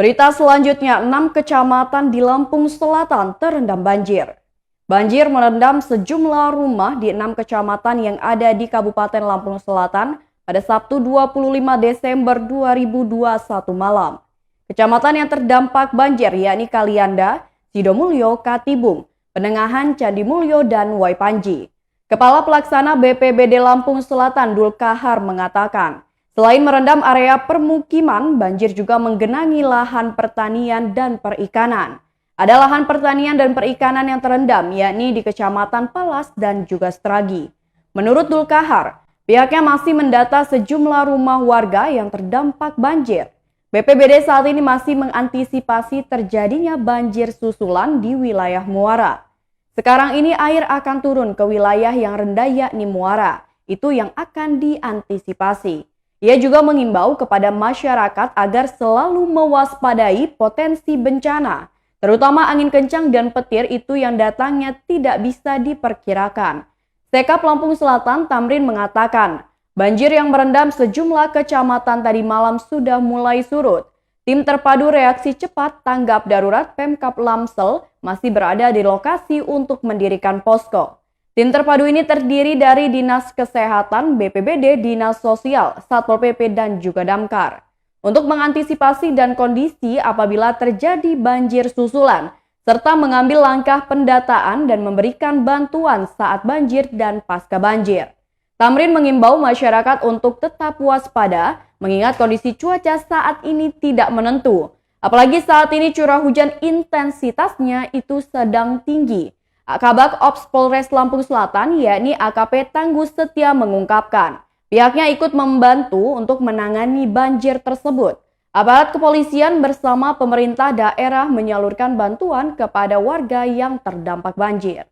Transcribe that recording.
Berita selanjutnya, 6 kecamatan di Lampung Selatan terendam banjir. Banjir merendam sejumlah rumah di 6 kecamatan yang ada di Kabupaten Lampung Selatan pada Sabtu 25 Desember 2021 malam. Kecamatan yang terdampak banjir yakni Kalianda, Sidomulyo, Katibung, Penengahan, Candimulyo, dan Waipanji. Kepala Pelaksana BPBD Lampung Selatan Dul Kahar mengatakan, selain merendam area permukiman, banjir juga menggenangi lahan pertanian dan perikanan. Ada lahan pertanian dan perikanan yang terendam, yakni di Kecamatan Palas dan juga Stragi. Menurut Dul Kahar, pihaknya masih mendata sejumlah rumah warga yang terdampak banjir. BPBD saat ini masih mengantisipasi terjadinya banjir susulan di wilayah Muara. Sekarang ini air akan turun ke wilayah yang rendah yakni Muara. Itu yang akan diantisipasi. Ia juga mengimbau kepada masyarakat agar selalu mewaspadai potensi bencana, terutama angin kencang dan petir itu yang datangnya tidak bisa diperkirakan. Sekap Lampung Selatan Tamrin mengatakan, banjir yang merendam sejumlah kecamatan tadi malam sudah mulai surut. Tim terpadu reaksi cepat tanggap darurat Pemkab Lamsel masih berada di lokasi untuk mendirikan posko. Tim terpadu ini terdiri dari Dinas Kesehatan, BPBD, Dinas Sosial, Satpol PP, dan juga Damkar. Untuk mengantisipasi dan kondisi apabila terjadi banjir susulan, serta mengambil langkah pendataan dan memberikan bantuan saat banjir dan pasca banjir. Tamrin mengimbau masyarakat untuk tetap waspada, mengingat kondisi cuaca saat ini tidak menentu. Apalagi saat ini curah hujan intensitasnya itu sedang tinggi. Kabak Ops Polres Lampung Selatan, yakni AKP Tangguh Setia mengungkapkan, pihaknya ikut membantu untuk menangani banjir tersebut. Aparat kepolisian bersama pemerintah daerah menyalurkan bantuan kepada warga yang terdampak banjir.